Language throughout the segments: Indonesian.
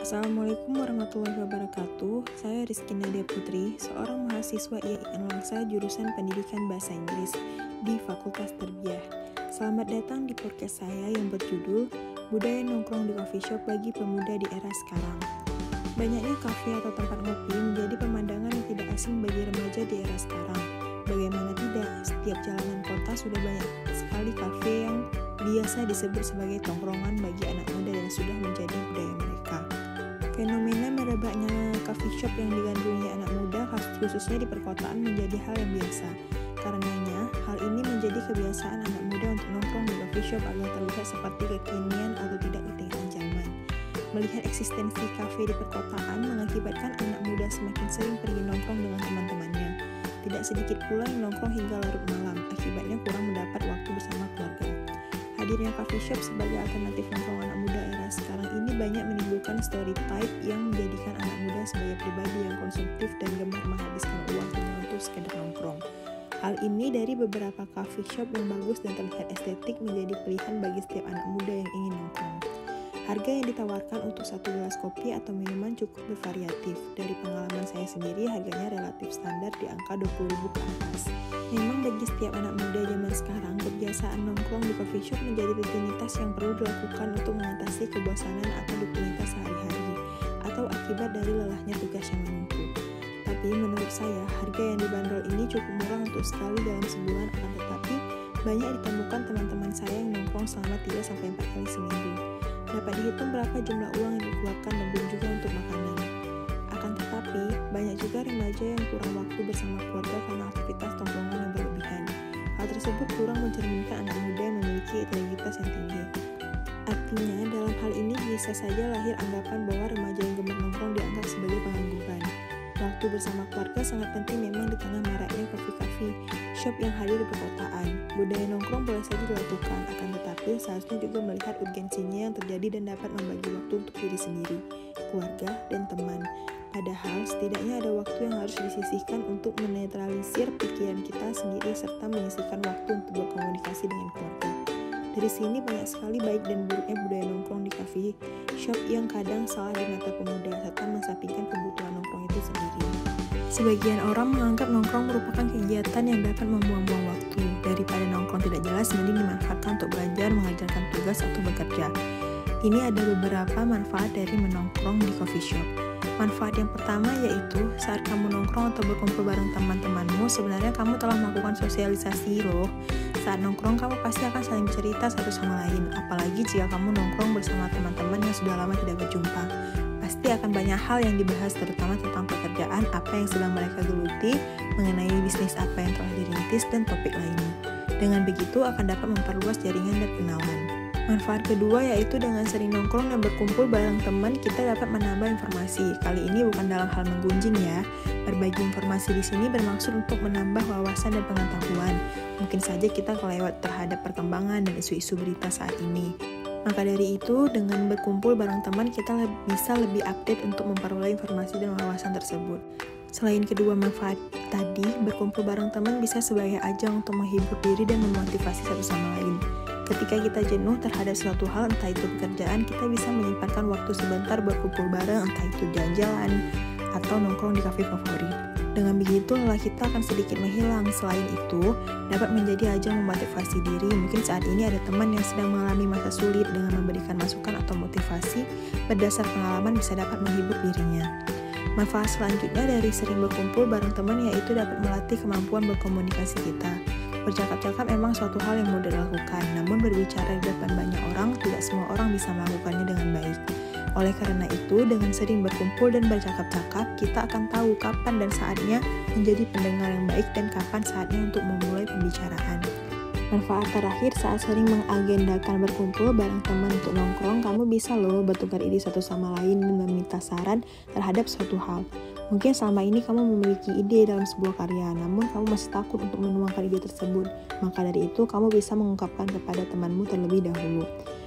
Assalamualaikum warahmatullahi wabarakatuh. Saya Rizky Nadia Putri, seorang mahasiswa IAIN Langsa jurusan Pendidikan Bahasa Inggris di Fakultas Tarbiyah. Selamat datang di podcast saya yang berjudul Budaya Nongkrong di Coffee Shop bagi Pemuda di Era Sekarang. Banyaknya kafe atau tempat ngopi menjadi pemandangan yang tidak asing bagi remaja di era sekarang. Bagaimana tidak, setiap jalanan kota sudah banyak sekali kafe yang biasa disebut sebagai tongkrongan bagi anak muda dan sudah menjadi budaya mereka. Fenomena merebaknya coffee shop yang digandrungi anak muda, khususnya di perkotaan, menjadi hal yang biasa. Karenanya, hal ini menjadi kebiasaan anak muda untuk nongkrong di coffee shop agar terlihat seperti kekinian atau tidak ketinggalan zaman. Melihat eksistensi kafe di perkotaan mengakibatkan anak muda semakin sering pergi nongkrong dengan teman-temannya. Tidak sedikit pula yang nongkrong hingga larut malam, akibatnya kurang mendapat waktu bersama keluarga. Hadirnya coffee shop sebagai alternatif nongkrong anak muda era sekarang ini banyak menimbulkan stereotype yang menjadikan anak muda sebagai pribadi yang konsumtif dan gemar menghabiskan uang hanya untuk sekedar nongkrong. Hal ini dari beberapa coffee shop yang bagus dan terlihat estetik menjadi pilihan bagi setiap anak muda yang ingin nongkrong. Harga yang ditawarkan untuk satu gelas kopi atau minuman cukup bervariatif. Dari pengalaman saya sendiri, harganya relatif standar di angka 20.000 ke atas. Memang bagi setiap anak muda zaman sekarang, kebiasaan nongkrong di coffee shop menjadi rutinitas yang perlu dilakukan untuk mengatasi kebosanan atau rutinitas sehari-hari, atau akibat dari lelahnya tugas yang menumpuk. Tapi menurut saya, harga yang dibanderol ini cukup murah untuk sekali dalam sebulan, akan tetapi banyak ditemukan teman-teman saya yang nongkrong selama 3-4 kali seminggu. Dapat dihitung berapa jumlah uang yang dikeluarkan dan belum juga untuk makanan. Akan tetapi, banyak juga remaja yang kurang waktu bersama keluarga karena aktivitas tongkrongan yang berlebihan. Hal tersebut kurang mencerminkan anak muda yang memiliki integritas yang tinggi. Artinya, dalam hal ini bisa saja lahir anggapan bahwa remaja yang gemar nongkrong dianggap sebagai pengangguran. Waktu bersama keluarga sangat penting memang di tengah maraknya coffee shop yang hadir di perkotaan. Budaya nongkrong boleh saja dilakukan, akan tetapi seharusnya juga melihat urgensinya yang terjadi dan dapat membagi waktu untuk diri sendiri, keluarga, dan teman. Padahal setidaknya ada waktu yang harus disisihkan untuk menetralisir pikiran kita sendiri serta menyisihkan waktu untuk berkomunikasi dengan keluarga. Dari sini banyak sekali baik dan buruknya budaya nongkrong di coffee shop yang kadang salah di mata pemuda serta mensampingkan kebutuhan nongkrong itu sendiri. Sebagian orang menganggap nongkrong merupakan kegiatan yang dapat membuang-buang waktu. Daripada nongkrong tidak jelas, mending dimanfaatkan untuk belajar, mengerjakan tugas, atau bekerja. Ini ada beberapa manfaat dari menongkrong di coffee shop. Manfaat yang pertama yaitu saat kamu nongkrong atau berkumpul bareng teman-temanmu, sebenarnya kamu telah melakukan sosialisasi loh. Saat nongkrong, kamu pasti akan saling bercerita satu sama lain, apalagi jika kamu nongkrong bersama teman-teman yang sudah lama tidak berjumpa. Pasti akan banyak hal yang dibahas, terutama tentang pekerjaan, apa yang sedang mereka geluti, mengenai bisnis apa yang telah dirintis, dan topik lainnya. Dengan begitu akan dapat memperluas jaringan dan kenalan. Manfaat kedua yaitu dengan sering nongkrong dan berkumpul bareng teman, kita dapat menambah informasi. Kali ini bukan dalam hal menggunjing ya. Berbagi informasi di sini bermaksud untuk menambah wawasan dan pengetahuan. Mungkin saja kita kelewat terhadap perkembangan dan isu-isu berita saat ini. Maka dari itu, dengan berkumpul bareng teman, kita bisa lebih update untuk memperoleh informasi dan wawasan tersebut. Selain kedua manfaat tadi, berkumpul bareng teman bisa sebagai ajang untuk menghibur diri dan memotivasi satu sama lain. Ketika kita jenuh terhadap suatu hal, entah itu pekerjaan, kita bisa menyempatkan waktu sebentar berkumpul bareng, entah itu jalan-jalan atau nongkrong di kafe favorit. Dengan begitu, lelah kita akan sedikit menghilang. Selain itu, dapat menjadi ajang memotivasi diri. Mungkin saat ini ada teman yang sedang mengalami masa sulit, dengan memberikan masukan atau motivasi berdasar pengalaman bisa dapat menghibur dirinya. Manfaat selanjutnya dari sering berkumpul bareng teman yaitu dapat melatih kemampuan berkomunikasi kita. Bercakap-cakap memang suatu hal yang mudah dilakukan, namun berbicara di depan banyak orang, tidak semua orang bisa melakukannya dengan baik. Oleh karena itu, dengan sering berkumpul dan bercakap-cakap, kita akan tahu kapan dan saatnya menjadi pendengar yang baik dan kapan saatnya untuk memulai pembicaraan. Manfaat terakhir, saat sering mengagendakan berkumpul bareng teman untuk nongkrong, kamu bisa loh bertukar ide satu sama lain dan meminta saran terhadap suatu hal. Mungkin selama ini kamu memiliki ide dalam sebuah karya, namun kamu masih takut untuk menuangkan ide tersebut. Maka dari itu, kamu bisa mengungkapkan kepada temanmu terlebih dahulu.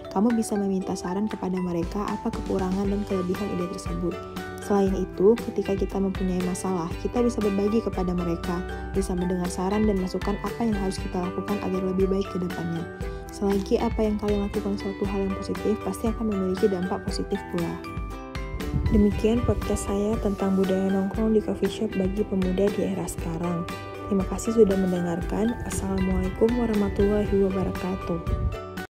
Kamu bisa meminta saran kepada mereka apa kekurangan dan kelebihan ide tersebut. Selain itu, ketika kita mempunyai masalah, kita bisa berbagi kepada mereka, bisa mendengar saran dan masukan apa yang harus kita lakukan agar lebih baik ke depannya. Selagi apa yang kalian lakukan suatu hal yang positif, pasti akan memiliki dampak positif pula. Demikian podcast saya tentang budaya nongkrong di coffee shop bagi pemuda di era sekarang. Terima kasih sudah mendengarkan. Assalamualaikum warahmatullahi wabarakatuh.